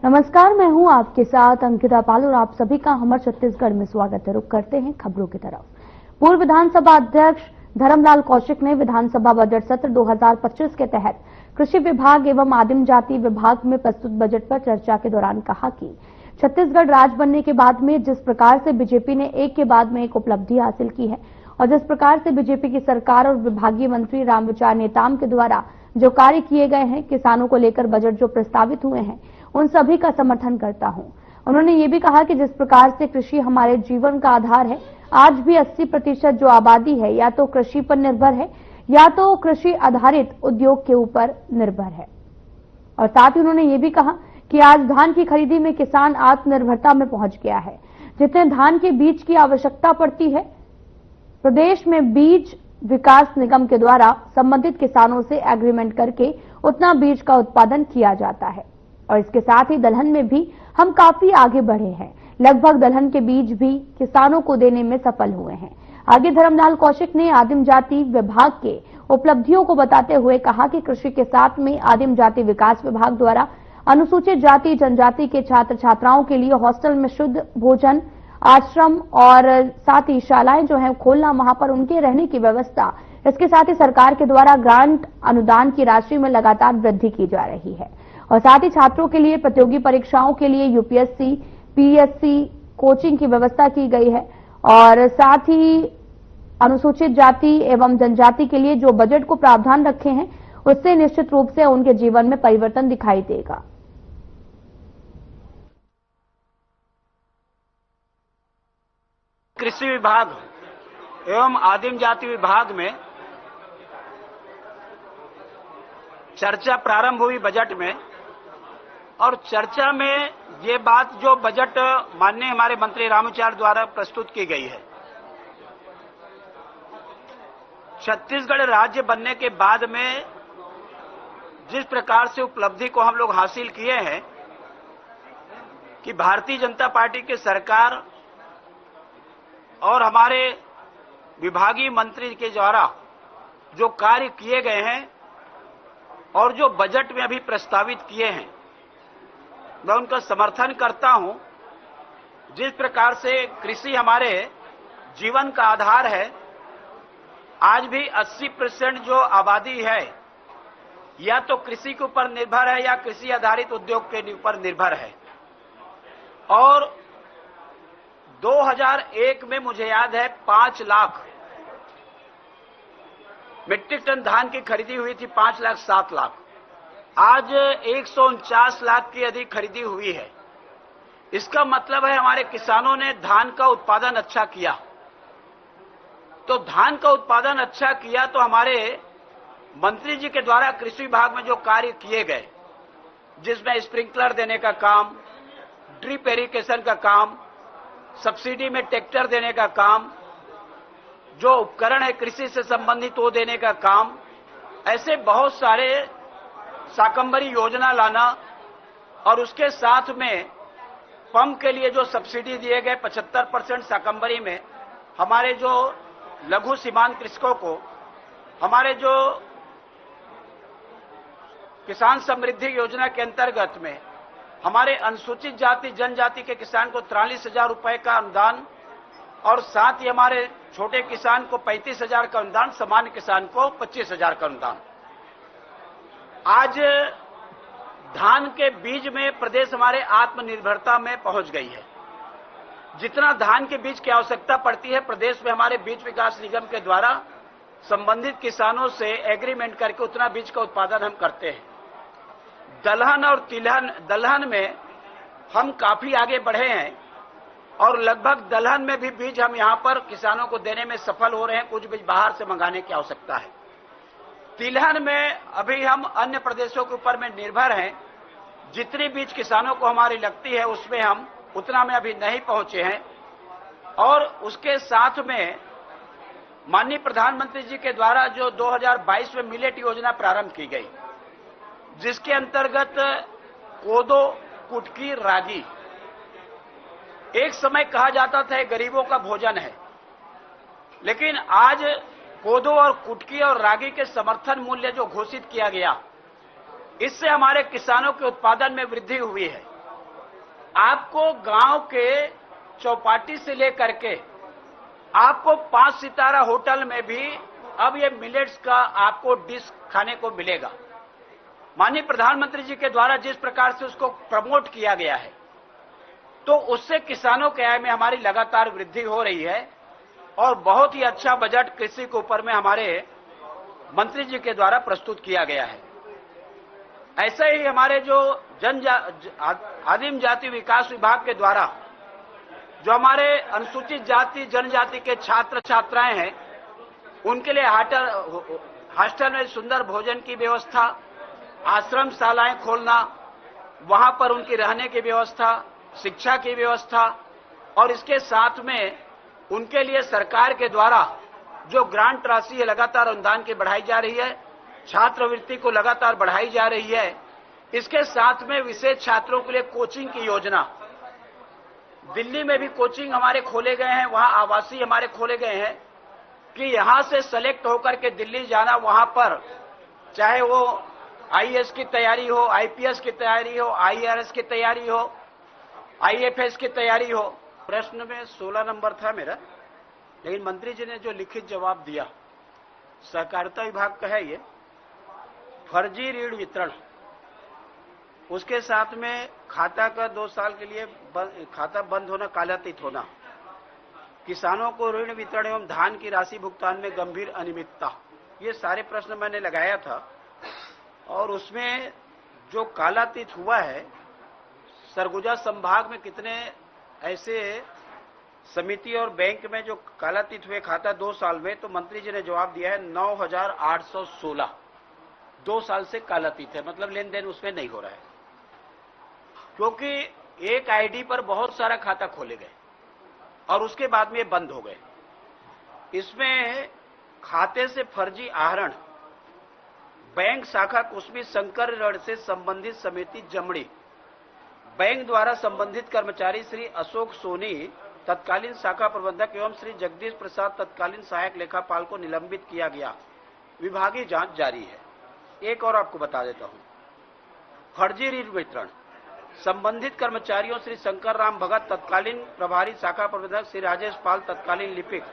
नमस्कार, मैं हूं आपके साथ अंकिता पाल और आप सभी का हमर छत्तीसगढ़ में स्वागत है। रुक करते हैं खबरों की तरफ। पूर्व विधानसभा अध्यक्ष धर्मलाल कौशिक ने विधानसभा बजट सत्र 2025 के तहत कृषि विभाग एवं आदिम जाति विभाग में प्रस्तुत बजट पर चर्चा के दौरान कहा कि छत्तीसगढ़ राज्य बनने के बाद में जिस प्रकार से बीजेपी ने एक के बाद में एक उपलब्धि हासिल की है और जिस प्रकार से बीजेपी की सरकार और विभागीय मंत्री रामविचार नेताम के द्वारा जो कार्य किए गए हैं, किसानों को लेकर बजट जो प्रस्तावित हुए हैं उन सभी का समर्थन करता हूं। उन्होंने ये भी कहा कि जिस प्रकार से कृषि हमारे जीवन का आधार है, आज भी 80% जो आबादी है या तो कृषि पर निर्भर है या तो कृषि आधारित उद्योग के ऊपर निर्भर है। और साथ ही उन्होंने ये भी कहा कि आज धान की खरीदी में किसान आत्मनिर्भरता में पहुंच गया है। जितने धान के बीज की आवश्यकता पड़ती है, प्रदेश में बीज विकास निगम के द्वारा संबंधित किसानों से एग्रीमेंट करके उतना बीज का उत्पादन किया जाता है। और इसके साथ ही दलहन में भी हम काफी आगे बढ़े हैं। लगभग दलहन के बीज भी किसानों को देने में सफल हुए हैं। आगे धर्मलाल कौशिक ने आदिम जाति विभाग के उपलब्धियों को बताते हुए कहा कि कृषि के साथ में आदिम जाति विकास विभाग द्वारा अनुसूचित जाति जनजाति के छात्र छात्राओं के लिए हॉस्टल में शुद्ध भोजन, आश्रम और साथ ही शालाएं जो है खोलना, वहां पर उनके रहने की व्यवस्था। इसके साथ ही सरकार के द्वारा ग्रांट अनुदान की राशि में लगातार वृद्धि की जा रही है और साथ ही छात्रों के लिए प्रतियोगी परीक्षाओं के लिए यूपीएससी, पीएससी कोचिंग की व्यवस्था की गई है। और साथ ही अनुसूचित जाति एवं जनजाति के लिए जो बजट को प्रावधान रखे हैं उससे निश्चित रूप से उनके जीवन में परिवर्तन दिखाई देगा। कृषि विभाग एवं आदिम जाति विभाग में चर्चा प्रारंभ हुई बजट में, और चर्चा में ये बात जो बजट माननीय हमारे मंत्री रामविचार द्वारा प्रस्तुत की गई है, छत्तीसगढ़ राज्य बनने के बाद में जिस प्रकार से उपलब्धि को हम लोग हासिल किए हैं कि भारतीय जनता पार्टी की सरकार और हमारे विभागीय मंत्री के द्वारा जो कार्य किए गए हैं और जो बजट में अभी प्रस्तावित किए हैं, मैं उनका समर्थन करता हूं। जिस प्रकार से कृषि हमारे जीवन का आधार है, आज भी 80% जो आबादी है या तो कृषि के ऊपर निर्भर है या कृषि आधारित उद्योग के ऊपर निर्भर है। और 2001 में मुझे याद है 5 लाख मीट्रिक टन धान की खरीदी हुई थी, 5 लाख 7 लाख। आज 149 लाख की अधिक खरीदी हुई है। इसका मतलब है हमारे किसानों ने धान का उत्पादन अच्छा किया। तो धान का उत्पादन अच्छा किया तो हमारे मंत्री जी के द्वारा कृषि विभाग में जो कार्य किए गए, जिसमें स्प्रिंकलर देने का काम, ड्रिप इरिगेशन का काम, सब्सिडी में ट्रैक्टर देने का काम, जो उपकरण है कृषि से संबंधित वो देने का काम, ऐसे बहुत सारे शाकंभरी योजना लाना और उसके साथ में पंप के लिए जो सब्सिडी दिए गए 75% शाकंभरी में, हमारे जो लघु सीमांत कृषकों को, हमारे जो किसान समृद्धि योजना के अंतर्गत में हमारे अनुसूचित जाति जनजाति के किसान को 43,000 रुपए का अनुदान और साथ ही हमारे छोटे किसान को 35,000 का अनुदान, सामान्य किसान को 25,000 का अनुदान। आज धान के बीज में प्रदेश हमारे आत्मनिर्भरता में पहुंच गई है। जितना धान के बीज की आवश्यकता पड़ती है, प्रदेश में हमारे बीज विकास निगम के द्वारा संबंधित किसानों से एग्रीमेंट करके उतना बीज का उत्पादन हम करते हैं। दलहन और दलहन में हम काफी आगे बढ़े हैं और लगभग दलहन में भी बीज हम यहां पर किसानों को देने में सफल हो रहे हैं। कुछ बीज बाहर से मंगाने की आवश्यकता है। तिलहन में अभी हम अन्य प्रदेशों के ऊपर में निर्भर हैं। जितनी बीज किसानों को हमारी लगती है उसमें हम उतना में अभी नहीं पहुंचे हैं। और उसके साथ में माननीय प्रधानमंत्री जी के द्वारा जो 2022 में मिलेट योजना प्रारंभ की गई, जिसके अंतर्गत कोदो, कुटकी, रागी, एक समय कहा जाता था गरीबों का भोजन है, लेकिन आज कोदो और कुटकी और रागी के समर्थन मूल्य जो घोषित किया गया, इससे हमारे किसानों के उत्पादन में वृद्धि हुई है। आपको गांव के चौपाटी से लेकर के आपको 5 सितारा होटल में भी अब ये मिलेट्स का आपको डिश खाने को मिलेगा। माननीय प्रधानमंत्री जी के द्वारा जिस प्रकार से उसको प्रमोट किया गया है, तो उससे किसानों के आय में हमारी लगातार वृद्धि हो रही है और बहुत ही अच्छा बजट कृषि के ऊपर में हमारे मंत्री जी के द्वारा प्रस्तुत किया गया है। ऐसे ही हमारे जो आदिम जाति विकास विभाग के द्वारा जो हमारे अनुसूचित जाति जनजाति के छात्र छात्राएं हैं, उनके लिए हॉस्टल में सुंदर भोजन की व्यवस्था, आश्रम शालाएं खोलना, वहां पर उनकी रहने की व्यवस्था, शिक्षा की व्यवस्था और इसके साथ में उनके लिए सरकार के द्वारा जो ग्रांट राशि है लगातार अनुदान की बढ़ाई जा रही है, छात्रवृत्ति को लगातार बढ़ाई जा रही है। इसके साथ में विशेष छात्रों के लिए कोचिंग की योजना, दिल्ली में भी कोचिंग हमारे खोले गए हैं, वहां आवासीय हमारे खोले गए हैं कि यहां से सेलेक्ट होकर के दिल्ली जाना, वहां पर चाहे वो आईएएस की तैयारी हो, आईपीएस की तैयारी हो, आईआरएस की तैयारी हो, आईएफएस की तैयारी हो। प्रश्न में 16 नंबर था मेरा, लेकिन मंत्री जी ने जो लिखित जवाब दिया, सहकारिता विभाग का है ये, फर्जी ऋण वितरण, उसके साथ में खाता का 2 साल के लिए खाता बंद होना, कालातीत होना, किसानों को ऋण वितरण एवं धान की राशि भुगतान में गंभीर अनियमितता, ये सारे प्रश्न मैंने लगाया था। और उसमें जो कालातीत हुआ है, सरगुजा संभाग में कितने ऐसे समिति और बैंक में जो कालातीत हुए खाता 2 साल में, तो मंत्री जी ने जवाब दिया है 9,816 2 साल से कालातीत है, मतलब लेन देन उसमें नहीं हो रहा है, क्योंकि एक आईडी पर बहुत सारा खाता खोले गए और उसके बाद में ये बंद हो गए। इसमें खाते से फर्जी आहरण, बैंक शाखा कुसमी शंकर ऋण से संबंधित समिति जमड़ी, बैंक द्वारा संबंधित कर्मचारी श्री अशोक सोनी तत्कालीन शाखा प्रबंधक एवं श्री जगदीश प्रसाद तत्कालीन सहायक लेखापाल को निलंबित किया गया, विभागीय जांच जारी है। एक और आपको बता देता हूं, फर्जी ऋण वितरण, संबंधित कर्मचारियों श्री शंकर राम भगत तत्कालीन प्रभारी शाखा प्रबंधक, श्री राजेश पाल तत्कालीन लिपिक,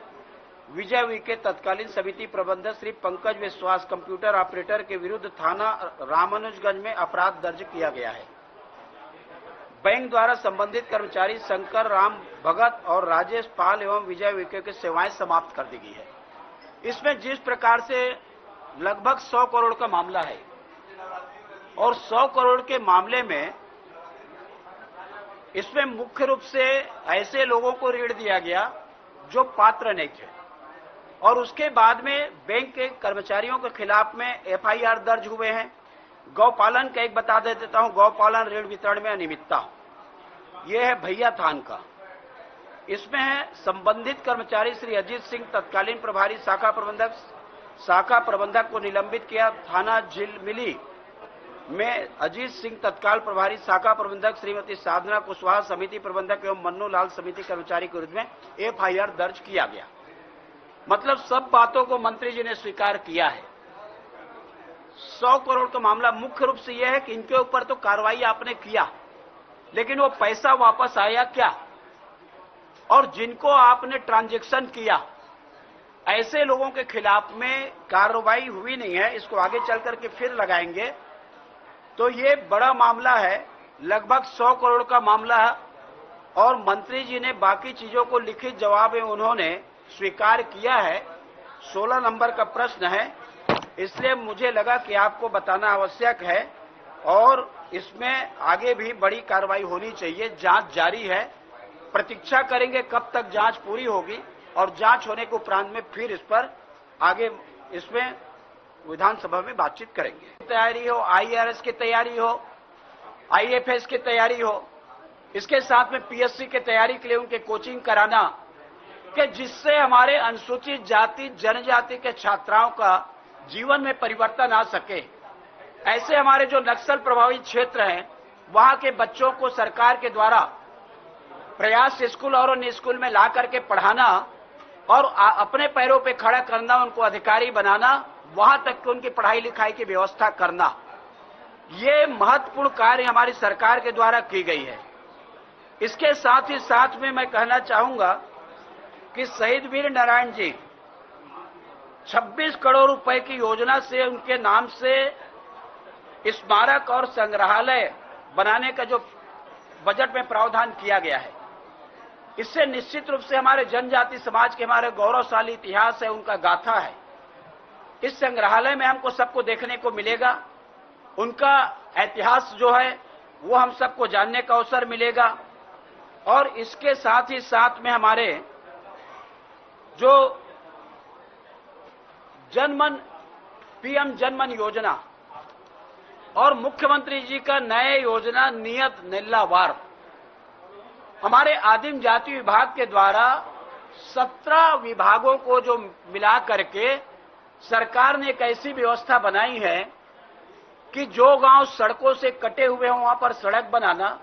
विजय वीके तत्कालीन समिति प्रबंधक, श्री पंकज विश्वास कंप्यूटर ऑपरेटर के विरुद्ध थाना रामानुजगंज में अपराध दर्ज किया गया है। बैंक द्वारा संबंधित कर्मचारी शंकर राम भगत और राजेश पाल एवं विजय विके की सेवाएं समाप्त कर दी गई है। इसमें जिस प्रकार से लगभग 100 करोड़ का मामला है और 100 करोड़ के मामले में इसमें मुख्य रूप से ऐसे लोगों को ऋण दिया गया जो पात्र नहीं थे और उसके बाद में बैंक के कर्मचारियों के खिलाफ में एफआईआर दर्ज हुए हैं। गौपालन का एक बता देता हूं, गौपालन ऋण वितरण में अनियमितता, यह है भैया थान का। इसमें है संबंधित कर्मचारी श्री अजीत सिंह तत्कालीन प्रभारी शाखा प्रबंधक को निलंबित किया, थाना झिलमिली में अजीत सिंह तत्काल प्रभारी शाखा प्रबंधक, श्रीमती साधना कुशवाहा समिति प्रबंधक एवं मन्नू लाल समिति कर्मचारी के विरुद्ध में एफआईआर दर्ज किया गया। मतलब सब बातों को मंत्री जी ने स्वीकार किया है। 100 करोड़ का मामला मुख्य रूप से यह है कि इनके ऊपर तो कार्रवाई आपने किया, लेकिन वो पैसा वापस आया क्या? और जिनको आपने ट्रांजैक्शन किया, ऐसे लोगों के खिलाफ में कार्रवाई हुई नहीं है। इसको आगे चल करके फिर लगाएंगे। तो ये बड़ा मामला है, लगभग 100 करोड़ का मामला है और मंत्री जी ने बाकी चीजों को लिखित जवाब में उन्होंने स्वीकार किया है। 16 नंबर का प्रश्न है, इसलिए मुझे लगा कि आपको बताना आवश्यक है और इसमें आगे भी बड़ी कार्रवाई होनी चाहिए। जांच जारी है, प्रतीक्षा करेंगे कब तक जांच पूरी होगी और जांच होने के उपरांत में फिर इस पर आगे इसमें विधानसभा में बातचीत करेंगे। तैयारी हो, आईआरएस की तैयारी हो, आईएफएस की तैयारी हो, इसके साथ में पीएससी की तैयारी के लिए उनके कोचिंग कराना, कि जिससे हमारे अनुसूचित जाति जनजाति के छात्राओं का जीवन में परिवर्तन आ सके। ऐसे हमारे जो नक्सल प्रभावित क्षेत्र हैं, वहां के बच्चों को सरकार के द्वारा प्रयास स्कूल और अन्य स्कूल में ला करके पढ़ाना और अपने पैरों पे खड़ा करना, उनको अधिकारी बनाना, वहां तक कि उनकी पढ़ाई लिखाई की व्यवस्था करना, ये महत्वपूर्ण कार्य हमारी सरकार के द्वारा की गई है। इसके साथ ही साथ में मैं कहना चाहूंगा कि शहीद वीर नारायण जी 26 करोड़ रुपए की योजना से उनके नाम से स्मारक और संग्रहालय बनाने का जो बजट में प्रावधान किया गया है, इससे निश्चित रूप से हमारे जनजाति समाज के हमारे गौरवशाली इतिहास है, उनका गाथा है। इस संग्रहालय में हमको सबको देखने को मिलेगा, उनका इतिहास जो है वो हम सबको जानने का अवसर मिलेगा। और इसके साथ ही साथ में हमारे जो जनमन पीएम जनमन योजना और मुख्यमंत्री जी का नए योजना नियत नीलावार, हमारे आदिम जाति विभाग के द्वारा 17 विभागों को जो मिला करके सरकार ने एक ऐसी व्यवस्था बनाई है कि जो गांव सड़कों से कटे हुए हों वहां पर सड़क बनाना,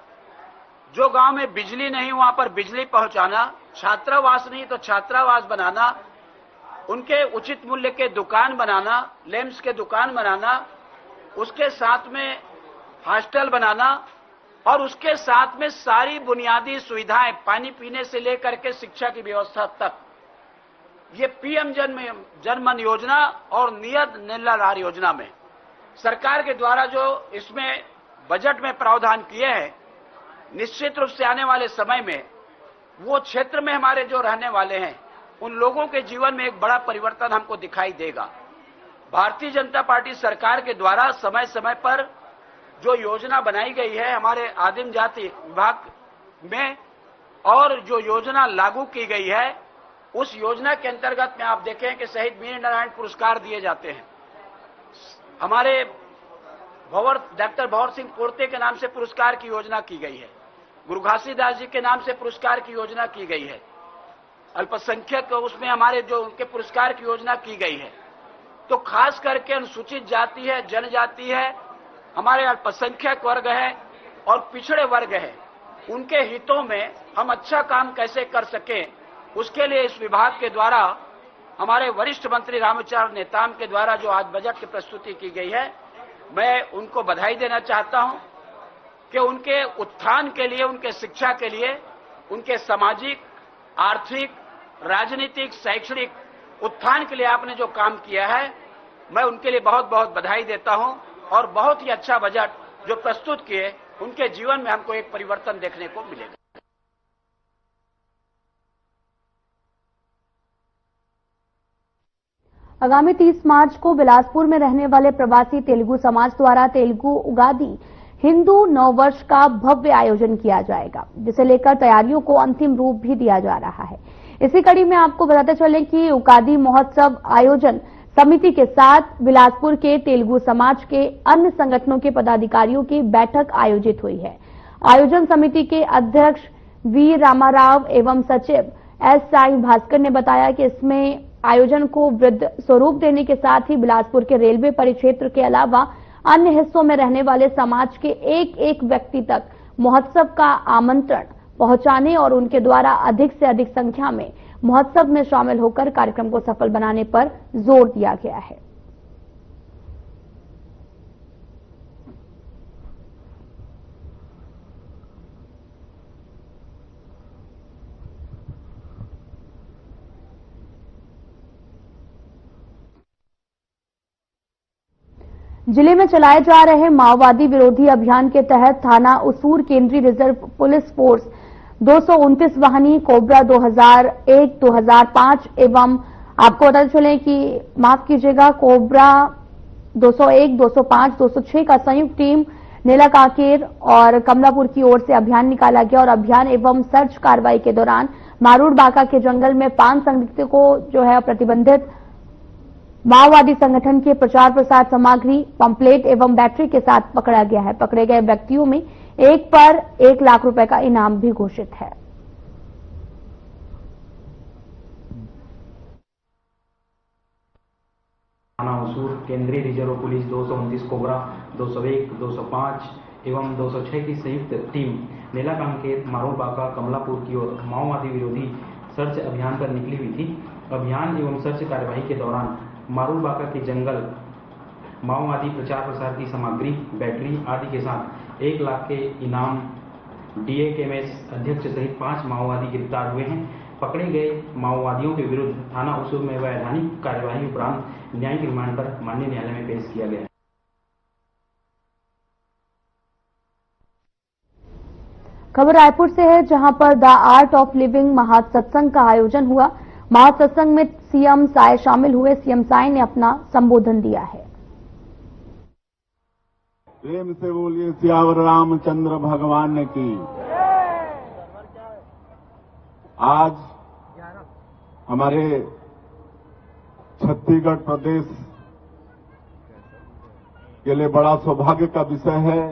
जो गांव में बिजली नहीं वहां पर बिजली पहुंचाना, छात्रावास नहीं तो छात्रावास बनाना, उनके उचित मूल्य के दुकान बनाना, लेम्स के दुकान बनाना, उसके साथ में हॉस्टल बनाना और उसके साथ में सारी बुनियादी सुविधाएं पानी पीने से लेकर के शिक्षा की व्यवस्था तक, ये पीएम जनमन योजना और नियत नीलाधार योजना में सरकार के द्वारा जो इसमें बजट में प्रावधान किए हैं, निश्चित रूप से आने वाले समय में वो क्षेत्र में हमारे जो रहने वाले हैं उन लोगों के जीवन में एक बड़ा परिवर्तन हमको दिखाई देगा। भारतीय जनता पार्टी सरकार के द्वारा समय समय पर जो योजना बनाई गई है हमारे आदिम जाति विभाग में और जो योजना लागू की गई है, उस योजना के अंतर्गत में आप देखें कि शहीद वीर नारायण पुरस्कार दिए जाते हैं। हमारे डॉक्टर भंवर सिंह पोर्ते के नाम से पुरस्कार की योजना की गई है, गुरु घासीदास जी के नाम से पुरस्कार की योजना की गई है, अल्पसंख्यक उसमें हमारे जो उनके पुरस्कार की योजना की गई है। तो खास करके अनुसूचित जाति है, जनजाति है, हमारे अल्पसंख्यक वर्ग है और पिछड़े वर्ग है, उनके हितों में हम अच्छा काम कैसे कर सकें, उसके लिए इस विभाग के द्वारा हमारे वरिष्ठ मंत्री रामविचार नेताम के द्वारा जो आज बजट की प्रस्तुति की गई है, मैं उनको बधाई देना चाहता हूं कि उनके उत्थान के लिए, उनके शिक्षा के लिए, उनके सामाजिक, आर्थिक, राजनीतिक, शैक्षणिक उत्थान के लिए आपने जो काम किया है, मैं उनके लिए बहुत बहुत बधाई देता हूं। और बहुत ही अच्छा बजट जो प्रस्तुत किए, उनके जीवन में हमको एक परिवर्तन देखने को मिलेगा। आगामी 30 मार्च को बिलासपुर में रहने वाले प्रवासी तेलुगु समाज द्वारा तेलुगु उगादी हिंदू नववर्ष का भव्य आयोजन किया जाएगा, जिसे लेकर तैयारियों को अंतिम रूप भी दिया जा रहा है। इसी कड़ी में आपको बताते चलें कि उगादी महोत्सव आयोजन समिति के साथ बिलासपुर के तेलुगु समाज के अन्य संगठनों के पदाधिकारियों की बैठक आयोजित हुई है। आयोजन समिति के अध्यक्ष वी रामाराव एवं सचिव एस साई भास्कर ने बताया कि इसमें आयोजन को वृद्ध स्वरूप देने के साथ ही बिलासपुर के रेलवे परिक्षेत्र के अलावा अन्य हिस्सों में रहने वाले समाज के एक एक व्यक्ति तक महोत्सव का आमंत्रण पहुंचाने और उनके द्वारा अधिक से अधिक संख्या में महोत्सव में शामिल होकर कार्यक्रम को सफल बनाने पर जोर दिया गया है। जिले में चलाए जा रहे माओवादी विरोधी अभियान के तहत थाना उसूर केंद्रीय रिजर्व पुलिस फोर्स 229 वाहिनी कोबरा 2001, 2005 एवं आपको बताते चलें कि माफ कीजिएगा कोबरा 201, 205, 206 का संयुक्त टीम नीला काकेर और कमलापुर की ओर से अभियान निकाला गया और अभियान एवं सर्च कार्रवाई के दौरान मारूड़ बाका के जंगल में 5 संदिग्धों को जो है प्रतिबंधित माओवादी संगठन के प्रचार प्रसार सामग्री, पंपलेट एवं बैटरी के साथ पकड़ा गया है। पकड़े गए व्यक्तियों में एक पर 1 लाख रुपए का इनाम भी घोषित है। थाना उसूर केंद्रीय रिजर्व पुलिस 229 कोबरा 201, 205 एवं 206 की संयुक्त टीम नीला कांकेर, मारूड़ बाका, कमलापुर की ओर माओवादी विरोधी सर्च अभियान पर निकली हुई थी। अभियान एवं सर्च कार्यवाही के दौरान मारूड़ बाका के जंगल माओवादी प्रचार प्रसार की सामग्री, बैटरी आदि के साथ 1 लाख के इनाम DAKMS अध्यक्ष सहित 5 माओवादी गिरफ्तार हुए हैं। पकड़े गए माओवादियों के विरुद्ध थाना उसूर में वैधानिक कार्यवाही उपरांत न्यायिक रिमांड पर माननीय न्यायालय में पेश किया गया। खबर रायपुर से है, जहां पर द आर्ट ऑफ लिविंग महासत्संग का आयोजन हुआ। महासत्संग में सीएम साय शामिल हुए। सीएम साय ने अपना संबोधन दिया है। प्रेम से बोलिए सियावर रामचंद्र भगवान की। आज हमारे छत्तीसगढ़ प्रदेश के लिए बड़ा सौभाग्य का विषय है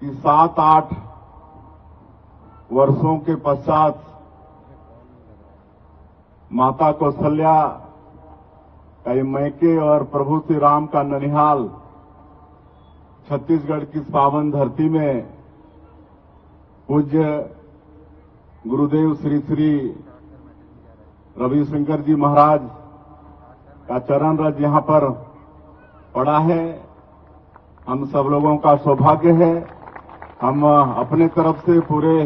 कि 7-8 वर्षों के पश्चात माता कौशल्या का ये मैके और प्रभु श्री राम का ननिहाल छत्तीसगढ़ की पावन धरती में पूज्य गुरुदेव श्री श्री रविशंकर जी महाराज का चरण रज यहां पर पड़ा है। हम सब लोगों का सौभाग्य है। हम अपने तरफ से पूरे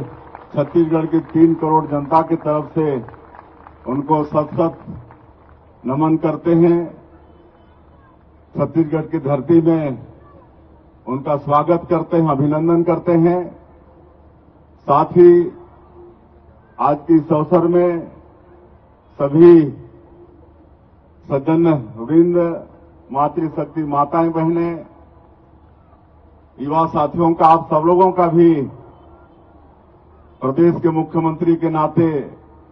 छत्तीसगढ़ की 3 करोड़ जनता की तरफ से उनको सत नमन करते हैं। छत्तीसगढ़ की धरती में उनका स्वागत करते हैं, अभिनंदन करते हैं। साथ ही आज के इस अवसर में सभी सज्जन वृंद, मातृशक्ति माताएं बहनें, युवा साथियों का, आप सब लोगों का भी प्रदेश के मुख्यमंत्री के नाते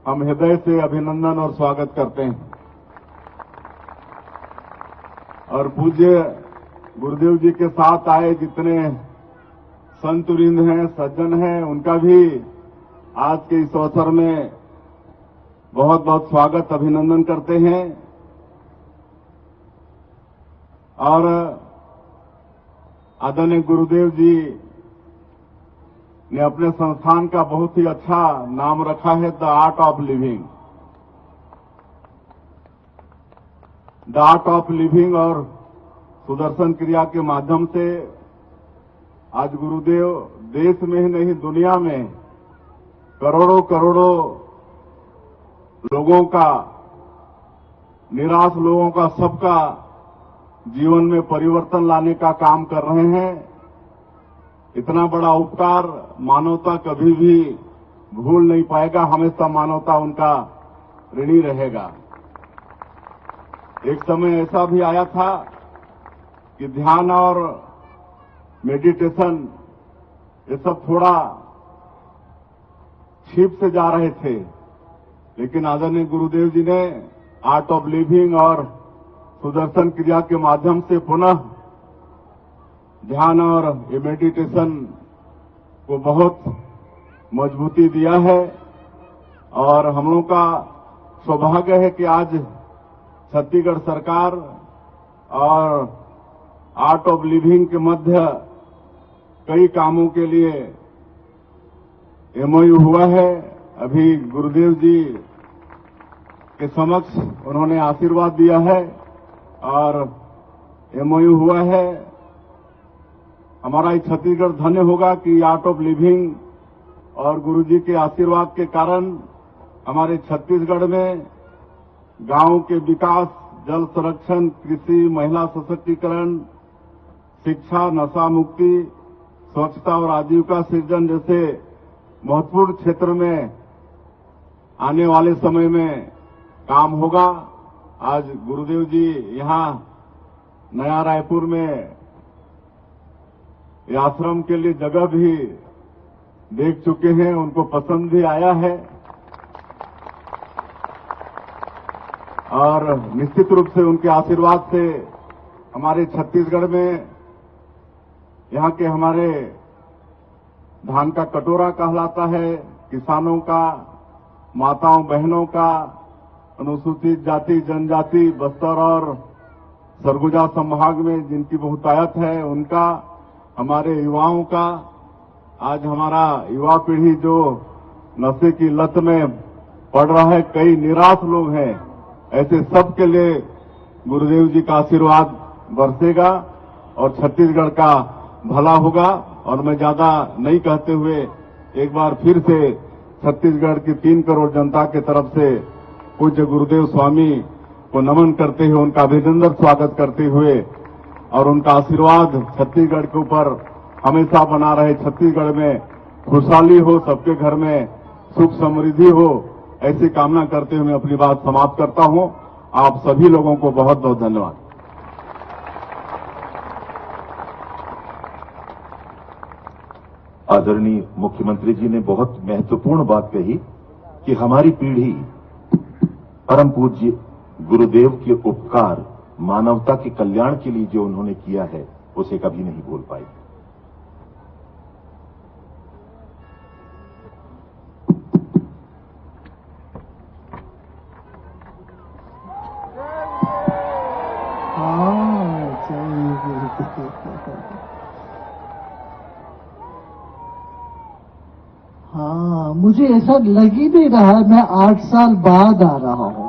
हम हृदय से अभिनंदन और स्वागत करते हैं। और पूज्य गुरुदेव जी के साथ आए जितने संत वृंद हैं, सज्जन हैं, उनका भी आज के इस अवसर में बहुत बहुत स्वागत, अभिनंदन करते हैं। और आदरणीय गुरुदेव जी ने अपने संस्थान का बहुत ही अच्छा नाम रखा है, the art of living. The art of living और सुदर्शन क्रिया के माध्यम से आज गुरुदेव देश में ही नहीं दुनिया में करोड़ों करोड़ों लोगों का, निराश लोगों का, सबका जीवन में परिवर्तन लाने का काम कर रहे हैं। इतना बड़ा उपकार मानवता कभी भी भूल नहीं पाएगा, हमेशा मानवता उनका ऋणी रहेगा। एक समय ऐसा भी आया था कि ध्यान और मेडिटेशन ये सब थोड़ा छिप से जा रहे थे, लेकिन आदरणीय गुरुदेव जी ने आर्ट ऑफ लिविंग और सुदर्शन क्रिया के माध्यम से पुनः ध्यान और ये मेडिटेशन को बहुत मजबूती दिया है। और हम लोगों का सौभाग्य है कि आज छत्तीसगढ़ सरकार और आर्ट ऑफ लिविंग के मध्य कई कामों के लिए MOU हुआ है। अभी गुरुदेव जी के समक्ष उन्होंने आशीर्वाद दिया है और MOU हुआ है। हमारा ये छत्तीसगढ़ धन्य होगा कि आर्ट ऑफ लिविंग और गुरुजी के आशीर्वाद के कारण हमारे छत्तीसगढ़ में गांव के विकास, जल संरक्षण, कृषि, महिला सशक्तिकरण, शिक्षा, नशा मुक्ति, स्वच्छता और आजीविका सृजन जैसे महत्वपूर्ण क्षेत्र में आने वाले समय में काम होगा। आज गुरुदेव जी यहां नया रायपुर में ये आश्रम के लिए जगह भी देख चुके हैं, उनको पसंद भी आया है। और निश्चित रूप से उनके आशीर्वाद से हमारे छत्तीसगढ़ में यहाँ के हमारे धान का कटोरा कहलाता है, किसानों का, माताओं बहनों का, अनुसूचित जाति जनजाति बस्तर और सरगुजा संभाग में जिनकी बहुतायत है उनका, हमारे युवाओं का, आज हमारा युवा पीढ़ी जो नशे की लत में पड़ रहा है, कई निराश लोग हैं, ऐसे सब के लिए गुरुदेव जी का आशीर्वाद बरसेगा और छत्तीसगढ़ का भला होगा। और मैं ज्यादा नहीं कहते हुए एक बार फिर से छत्तीसगढ़ की 3 करोड़ जनता की तरफ से पूज्य गुरुदेव स्वामी को नमन करते हुए उनका अभिनंदन स्वागत करते हुए और उनका आशीर्वाद छत्तीसगढ़ के ऊपर हमेशा बना रहे, छत्तीसगढ़ में खुशहाली हो, सबके घर में सुख समृद्धि हो, ऐसी कामना करते हुए मैं अपनी बात समाप्त करता हूं। आप सभी लोगों को बहुत बहुत धन्यवाद। आदरणीय मुख्यमंत्री जी ने बहुत महत्वपूर्ण बात कही कि हमारी पीढ़ी परम पूज्य गुरुदेव के उपकार, मानवता के कल्याण के लिए जो उन्होंने किया है उसे कभी नहीं भूल पाई। हाँ, मुझे ऐसा लग ही नहीं रहा है मैं 8 साल बाद आ रहा हूं,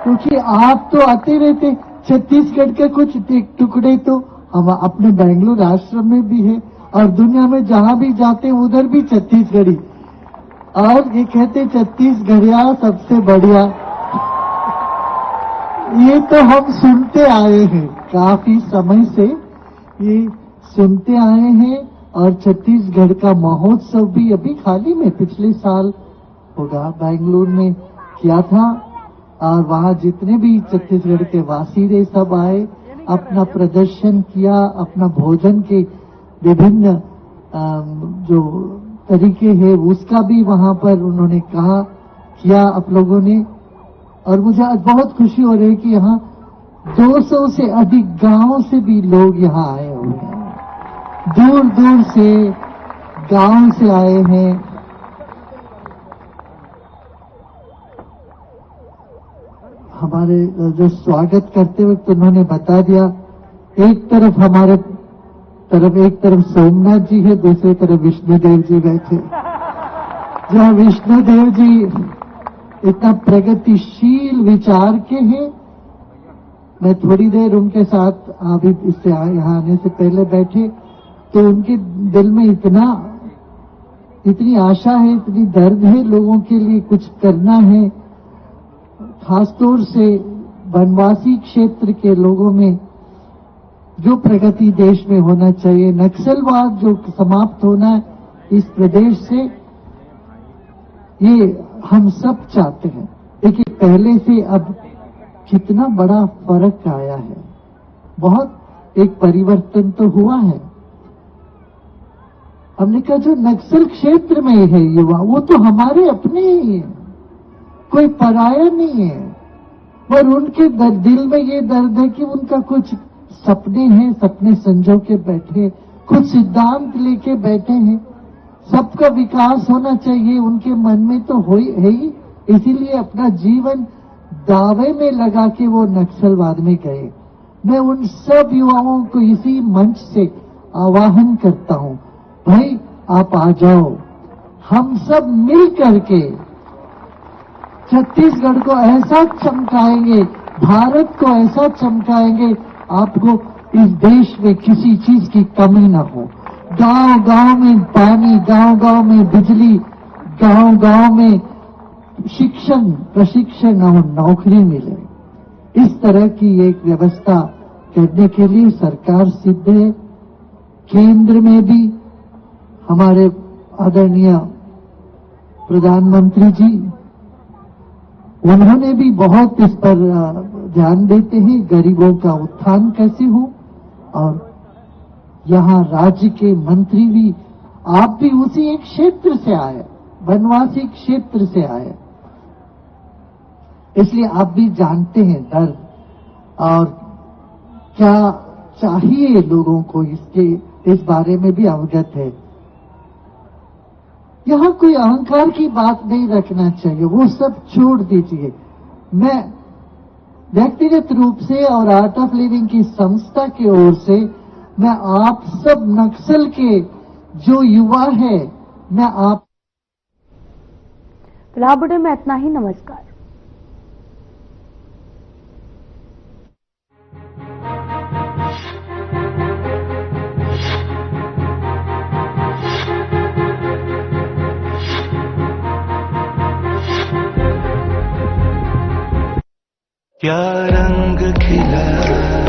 क्योंकि आप तो आते रहते। छत्तीसगढ़ के कुछ टुकड़े तो हम अपने बेंगलुरु आश्रम में भी है और दुनिया में जहां भी जाते हैं उधर भी छत्तीसगढ़ी, और ये कहते छत्तीसगढ़िया सबसे बढ़िया। ये तो हम सुनते आए हैं, काफी समय से ये सुनते आए हैं। और छत्तीसगढ़ का महोत्सव भी अभी हाल ही में पिछले साल होगा बेंगलुरु में किया था, और वहां जितने भी छत्तीसगढ़ के वासी थे सब आए, अपना प्रदर्शन किया, अपना भोजन के विभिन्न जो तरीके हैं उसका भी वहां पर उन्होंने कहा किया आप लोगों ने। और मुझे आज बहुत खुशी हो रही है कि यहाँ 200 से अधिक गांव से भी लोग यहाँ आए हुए हैं, दूर दूर से गांव से आए हैं। हमारे जो स्वागत करते वक्त उन्होंने बता दिया, एक तरफ हमारे तरफ एक तरफ सोमनाथ जी है, दूसरी तरफ विष्णुदेव जी बैठे। जहाँ विष्णुदेव जी इतना प्रगतिशील विचार के हैं, मैं थोड़ी देर उनके साथ अभी इससे यहाँ आने से पहले बैठे तो उनके दिल में इतनी आशा है, इतनी दर्द है, लोगों के लिए कुछ करना है। खासतौर से वनवासी क्षेत्र के लोगों में जो प्रगति देश में होना चाहिए, नक्सलवाद जो समाप्त होना है इस प्रदेश से, ये हम सब चाहते हैं। देखिए पहले से अब कितना बड़ा फर्क आया है, बहुत एक परिवर्तन तो हुआ है। हमने कहा जो नक्सल क्षेत्र में है युवा, वो तो हमारे अपने ही है, कोई पराया नहीं है। पर उनके दिल में ये दर्द है कि उनका कुछ सपने हैं, सपने संजो के बैठे, कुछ सिद्धांत लेके बैठे हैं, सबका विकास होना चाहिए उनके मन में तो है ही, इसीलिए अपना जीवन दावे में लगा के वो नक्सलवाद में गए। मैं उन सब युवाओं को इसी मंच से आह्वान करता हूं, भाई आप आ जाओ, हम सब मिल करके छत्तीसगढ़ को ऐसा चमकाएंगे, भारत को ऐसा चमकाएंगे, आपको इस देश में किसी चीज की कमी न हो। गांव गांव में पानी, गांव गांव में बिजली, गांव गांव में शिक्षण, प्रशिक्षण और नौकरी मिले, इस तरह की एक व्यवस्था करने के लिए सरकार सिद्ध है। केंद्र में भी हमारे आदरणीय प्रधानमंत्री जी, उन्होंने भी बहुत इस पर ध्यान देते हैं, गरीबों का उत्थान कैसे हो। और यहाँ राज्य के मंत्री भी, आप भी उसी एक क्षेत्र से आए, वनवासी क्षेत्र से आए, इसलिए आप भी जानते हैं दर्द और क्या चाहिए लोगों को, इसके इस बारे में भी अवगत है। यहाँ कोई अहंकार की बात नहीं रखना चाहिए, वो सब छोड़ दीजिए। मैं व्यक्तिगत रूप से और आर्ट ऑफ लिविंग की संस्था की ओर से मैं आप सब नक्सल के जो युवा है, मैं आप फिलहाल बुलेटिन में इतना ही। नमस्कार। क्या रंग खिला